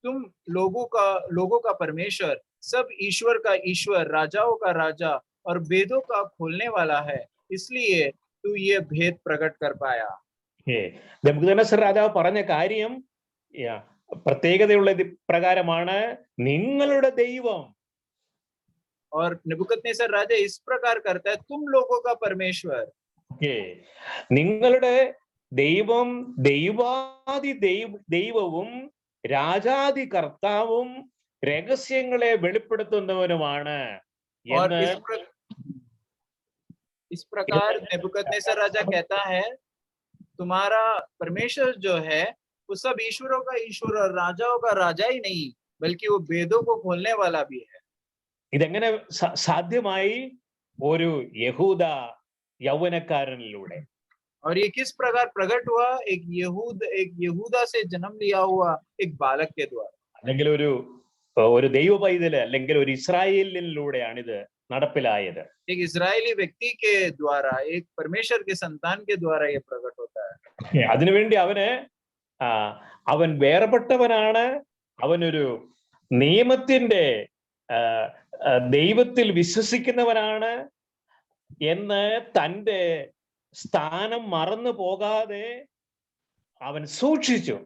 तुम लोगों का परमेश्वर, सब ईश्वर का ईश्वर, राजाओं का राजा और भेदों का खोलने वाला है, इसलिए तू ये भेद प्रकट कर पाया. നെബൂഖദ്നേസർ രാജാവ് പറഞ്ഞ കാര്യം പ്രത്യേകതയുള്ള പ്രകാരമാണ്, നിങ്ങളുടെ ദൈവം. और नेबुकदनेस्सर राजा इस प्रकार करता है, तुम लोगों का परमेश्वर. നിങ്ങളുടെ ദൈവം ദൈവാദി ദൈവവും രാജാദി കർത്താവും രഹസ്യങ്ങളെ വെളിപ്പെടുത്തുന്നവനുമാണ്. इस प्रकार नेबुकदनेस्सर राजा कहता है, तुम्हारा परमेश्वर जो है, वो सब ईश्वरों का ईश्वर और राजाओं का राजा ही नहीं, बल्कि वो भेदों को खोलने वाला भी है. ഇതെങ്ങനെ സാധ്യമായി? ഒരു യഹൂദ യൗവനക്കാരനിലൂടെ. और ये किस प्रकार प्रकट हुआ? एक यहूदा से जन्म लिया हुआ एक बालक के द्वारा. അല്ലെങ്കിൽ ഒരു ദൈവ പൈതല് അല്ലെങ്കിൽ ഒരു ഇസ്രായേലിലൂടെയാണ് ഇത് നടപ്പിലായത്. एक इजरायली व्यक्ति के द्वारा, एक परमेश्वर के संतान के द्वारा ये प्रकट होता है. അതിനുവേണ്ടി അവൻ വേർപെട്ടവനാണ്, അവനൊരു നിയമത്തിന്റെ ദൈവത്തിൽ വിശ്വസിക്കുന്നവനാണ് എന്ന് തന്റെ സ്ഥാനം മറന്നു പോകാതെ അവൻ സൂക്ഷിച്ചു.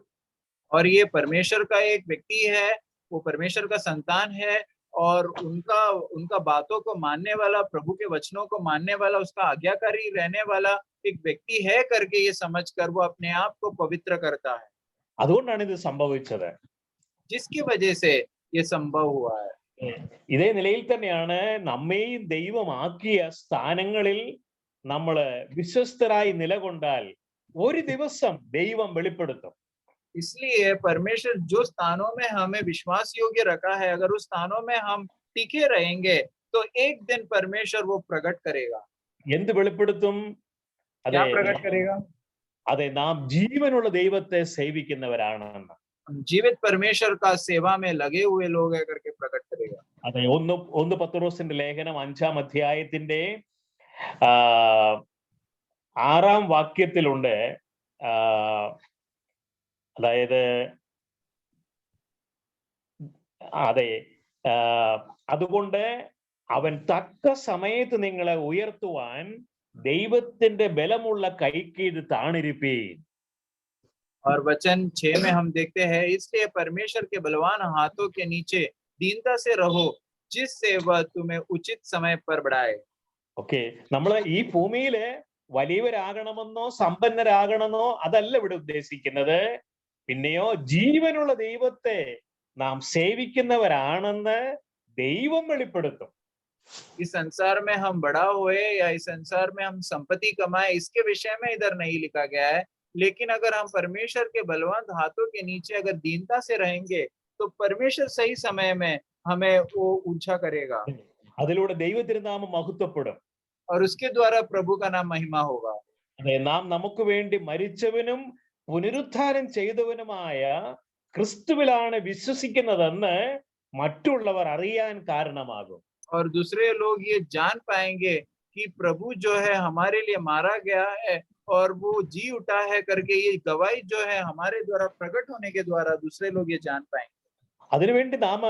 और ये परमेश्वर का एक व्यक्ति है, वो परमेश्वर का संतान है, और उनका उनका बातों को मानने वाला, प्रभु के वचनों को मानने वाला, उसका आज्ञाकारी रहने वाला एक व्यक्ति है करके ये समझकर वो अपने आप को पवित्र करता है, അതുകൊണ്ടാണ് ഇത് സംഭവിച്ചത്. जिसकी वजह से ये संभव हुआ है। ഇതേ നിലയിൽ തന്നെയാണ് നമ്മെയും ദൈവമാക്കിയ സ്ഥാനങ്ങളിൽ നമ്മൾ വിശ്വസ്തരായി നിലകൊണ്ടാൽ ഒരു ദിവസം ദൈവം വെളിപ്പെടുത്തും. इसलिए परमेश्वर जो स्थानों में हमें विश्वास योग्य रखा है, अगर उस स्थानों में हम टिके रहेंगे तो एक दिन परमेश्वर वो प्रकट करेगा। എന്ത് വെളിപ്പെടുത്തും? क्या അതെ, प्रकट करेगा? അതെ, നാം ജീവനുള്ള ദൈവത്തെ സേവിക്കുന്നവരാണെന്ന്. हम जीवित परमेश्वर का सेवा में लगे हुए लोग है करके प्रकट करेगा। അതെ, ഒന്ന് പത്രോസിന്റെ ലേഖനം 5-ാം അധ്യായത്തിന്റെ 6-ാം വാക്യത്തിലുണ്ട്. അതായത് അതെ, അതുകൊണ്ട് അവൻ തക്ക സമയത്ത് നിങ്ങളെ ഉയർത്തുവാൻ ദൈവത്തിന്റെ ബലമുള്ള കൈക്കീഴ് താണിരിപ്പീൻ. और वचन 6 में हम देखते हैं, इसलिए परमेश्वर के बलवान हाथों के नीचे दीनता से रहो, जिससे वह तुम्हें उचित समय पर बढ़ाए। ഓക്കെ, നമ്മൾ ഈ ഭൂമിയില് വലിയവരാകണമെന്നോ സമ്പന്നരാകണമെന്നോ അതല്ല ഇവിടെ ഉദ്ദേശിക്കുന്നത്. പിന്നെയോ ജീവനുള്ള ദൈവത്തെ നാം സേവിക്കുന്നവരാണെന്ന് ദൈവം വെളിപ്പെടുത്തും. इस संसार में हम बड़ा हुए या इस संसार में हम संपत्ति कमाए, इसके विषय में इधर नहीं लिखा गया है। लेकिन अगर हम परमेश्वर के बलवंत हाथों के नीचे अगर दीनता से रहेंगे तो परमेश्वर सही समय में हमें वो ऊंचा करेगा അതിലൂടെ ദൈവതിരുനാമം മഹത്വപ്പെടും. और उसके द्वारा प्रभु का नाम महिमा होगा। അതെ, നാം നമുക്ക് വേണ്ടി മരിച്ചവനും പുനരുത്ഥാനം ചെയ്തവനുമായ ക്രിസ്തുവിലാണ് വിശ്വസിക്കുന്നതെന്ന് മറ്റുള്ളവർ അറിയാൻ കാരണമാകും. और दूसरे लोग ये जान पाएंगे कि प्रभु जो है हमारे लिए मारा गया है और वो जी उठा है करके ये गवाही जो है हमारे द्वारा प्रकट होने के द्वारा दूसरे लोग ये जान पाएंगे। അതിനുവേണ്ടി നാം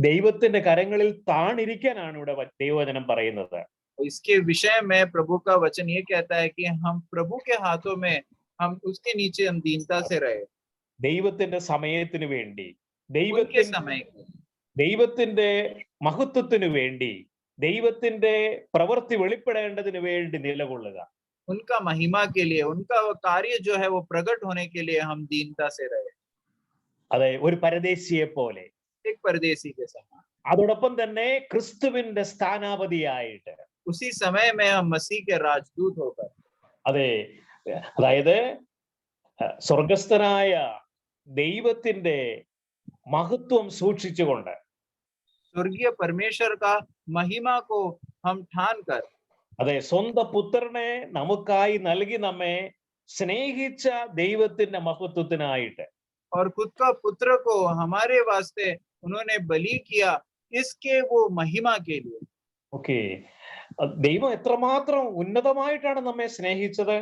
ദൈവത്തിന്റെ കരങ്ങളിൽ താണിരിക്കാനാണ് ഇവിടെ ദൈവവചനം പറയുന്നത്. इसके विषय में प्रभु का वचन ये कहता है कि हम प्रभु के हाथों में, हम उसके नीचे हम दीनता से रहे। ദൈവത്തിന്റെ സമയത്തിന് വേണ്ടി, उनके समय ദൈവത്തിന്റെ മഹത്വത്തിന് വേണ്ടി, ദൈവത്തിന്റെ പ്രവൃത്തി വെളിപ്പെടേണ്ടതിന് വേണ്ടി നിലകൊള്ളുക. उनका महिमा के लिए, उनका कार्य जो है वो प्रकट होने के लिए हम दीनता से रहे। അതെ, ഒരു പരദേശിയെ പോലെ, एक परदेसी के समान। അതോടൊപ്പം തന്നെ ക്രിസ്തുവിന്റെ സ്ഥാനാപതിയായിട്ട്, उसी समय में हम मसीह के राजदूत होकर, അതെ, അതായത് സ്വർഗസ്ഥനായ ദൈവത്തിന്റെ മഹത്വം സൂക്ഷിച്ചുകൊണ്ട്, स्वर्गीय परमेश्वर का महिमा को हम ठान कर, അതെ, സ്വന്തം പുത്രനെ നമുക്കായി നൽകി നമ്മെ സ്നേഹിച്ച ദൈവത്തിന്റെ മഹത്വത്തിനായിട്ട്, और खुद का पुत्र को हमारे वास्ते उन्होंने बलि किया, इसके वो महिमा के लिए। ഓക്കെ, ദൈവം എത്രമാത്രം ഉന്നതമായിട്ടാണ് നമ്മെ സ്നേഹിച്ചത്.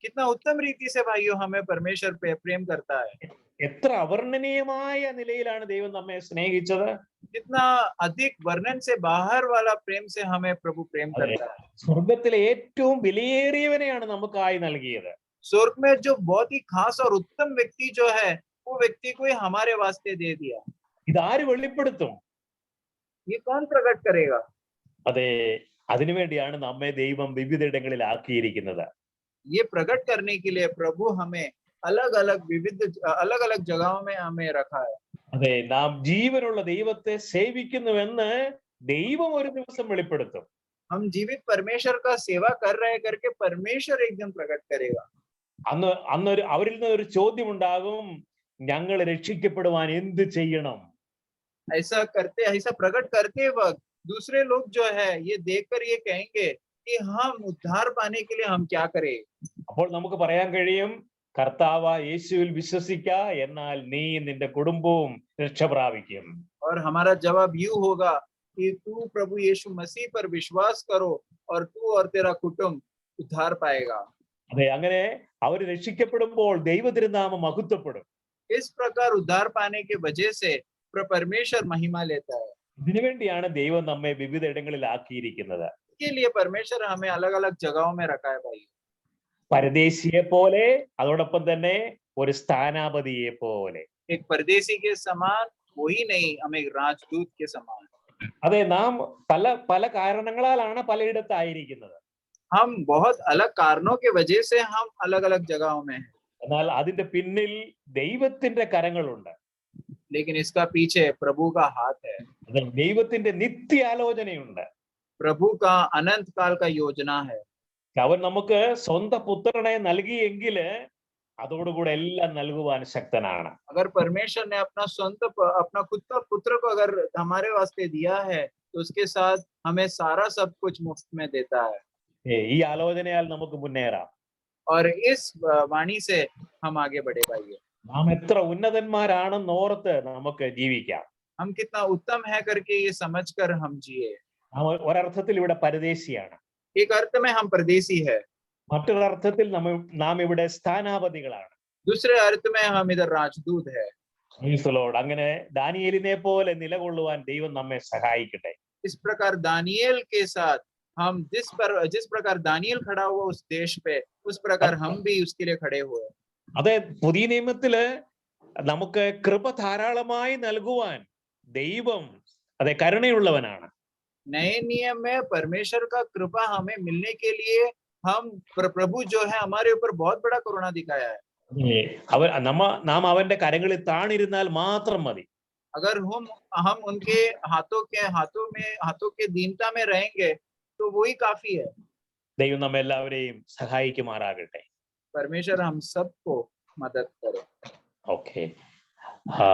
कितना उत्तम रीति से भाइयों हमें परमेश्वर पे प्रेम करता है। എത്ര അവർണ്ണനീയമായ നിലയിലാണ് ദൈവം നമ്മെ സ്നേഹിച്ചത്. कितना अधिक वर्णन से बाहर वाला प्रेम से हमें प्रभु प्रेम करता है। സ്വർഗത്തിലെ ഏറ്റവും വിലയേറിയവനെയാണ് നമുക്കായി നൽകിയത്. स्वर्ग में जो बहुत ही खास और उत्तम व्यक्ति जो है, वो व्यक्ति को ही हमारे वास्ते दे दिया। ഇതാര് വെളിപ്പെടുത്തും? ये कौन प्रकट करेगा? അതെ, അതിനുവേണ്ടിയാണ് നമ്മെ ദൈവം വിവിധയിടങ്ങളിൽ ആക്കിയിരിക്കുന്നത്. ये प्रकट करने के लिए प्रभु हमें अलग अलग जगहों में हमें रखा है। അതെ, നാം ജീവനുള്ള ദൈവത്തെ സേവിക്കുന്നുവെന്ന് ദൈവം ഒരു ദിവസം വെളിപ്പെടുത്തും. हम जीवित परमेश्वर का सेवा कर रहे करके परमेश्वर एक दिन प्रकट करेगा। അന്നൊരു അവരിൽ നിന്ന് ഒരു ചോദ്യം ഉണ്ടാകും, ഞങ്ങൾ രക്ഷിക്കപ്പെടുവാൻ എന്ത് ചെയ്യണം? ऐसा प्रकट करते वक्त दूसरे लोग जो है ये देखकर ये कहेंगे कि हम उद्धार पाने के लिए हम क्या करें? അപ്പോൾ നമുക്ക് പറയാൻ കഴിയും, കർത്താവ് യേശുവിൽ വിശ്വസിക്ക, എന്നാൽ നീ നിന്റെ കുടുംബവും രക്ഷ പ്രാപിക്കും. और हमारा जवाब यूं होगा कि तू प्रभु यीशु मसीह पर विश्वास करो और तू और तेरा कुटुंब उद्धार पाएगा। അതെ, അങ്ങനെ അവർ രക്ഷിക്കപ്പെടുമ്പോൾ ദൈവതിരുനാമം മഹത്വപ്പെടും. इस प्रकार उद्धार पाने के वजह से परमेश्वर महिमा लेता है। ഇതിനുവേണ്ടിയാണ് ദൈവം നമ്മെ വിവിധ ഇടങ്ങളിൽ ആക്കിയിരിക്കുന്നത്. इसके लिए परमेश्वर हमें अलग अलग जगहों में रखा है भाई। പരദേശിയെ പോലെ, അതോടൊപ്പം തന്നെ ഒരു സ്ഥാനാപതിയെ പോലെ. एक परदेसी के समान वही नहीं, हम एक राजदूत के समान। അതെ, നാം പല പല കാരണങ്ങളാലാണ് പലയിടത്തായിരിക്കുന്നത്. हम बहुत अलग कारणों के वजह से हम अलग अलग जगहों में हैं, എന്നാൽ അതിന്റെ പിന്നിൽ ദൈവത്തിന്റെ കരങ്ങളുണ്ട്. लेकिन इसका पीछे प्रभु का हाथ है, അതിൽ ദൈവത്തിന്റെ നിത്യാലോചനയുണ്ട്. प्रभु का अनंत काल का योजना है। അവൻ നമുക്ക് സ്വന്തം പുത്രനെ നൽകിയെങ്കില് അതോടുകൂടെ എല്ലാം നൽകുവാൻ ശക്തനാണ്. अगर परमेश्वर ने अपना खुद का पुत्र को अगर हमारे वास्ते दिया है, तो उसके साथ हमें सारा सब कुछ मुफ्त में देता है। ഈ ആലോചനയാൽ നമുക്ക് മുന്നേറാം. और इस वाणी से हम आगे बढ़े पाइए। നാം എത്ര ഉന്നതന്മാരാണെന്ന് ഓർത്ത് നമുക്ക് ജീവിക്കാം. हम कितना उत्तम है करके ये समझकर हम जिए। നാം ഒരർത്ഥത്തിൽ ഇവിടെ പരദേശിയാണ്. एक अर्थ में हम परदेसी है, മറ്റൊരർത്ഥത്തിൽ നാം ഇവിടെ സ്ഥാനാപതികളാണ്. दूसरे अर्थ में हम इधर राजदूत है। Praise the Lord. അങ്ങനെ ദാനിയേലിനെ പോലെ നിലകൊള്ളുവാൻ ദൈവം നമ്മെ സഹായിക്കട്ടെ. इस प्रकार दानिയേल के साथ हम जिस प्रकार दानिയേल खड़ा हुआ उस देश पे, उस प्रकार हम भी उसके लिए खड़े हुए। അതെ, പുതിയ നിയമത്തില് നമുക്ക് കൃപ ധാരാളമായി നൽകുവാൻ ദൈവം അതെ കരുണയുള്ളവനാണ്. नए नियम में परमेश्वर का कृपा हमें मिलने के लिए हम प्रभु जो है हमारे ऊपर बहुत बड़ा करुणा दिखाया है। നാം അവന്റെ കരങ്ങളിൽ താണിരുന്നാൽ മാത്രം മതി. अगर हम उनके हाथों के दीनता में रहेंगे तो वही काफी है। ദൈവം നമ്മെല്ലാവരെയും സഹായിക്കുമാറാകട്ടെ. परमेश्वर हम सबको मदद करे। ഓക്കെ.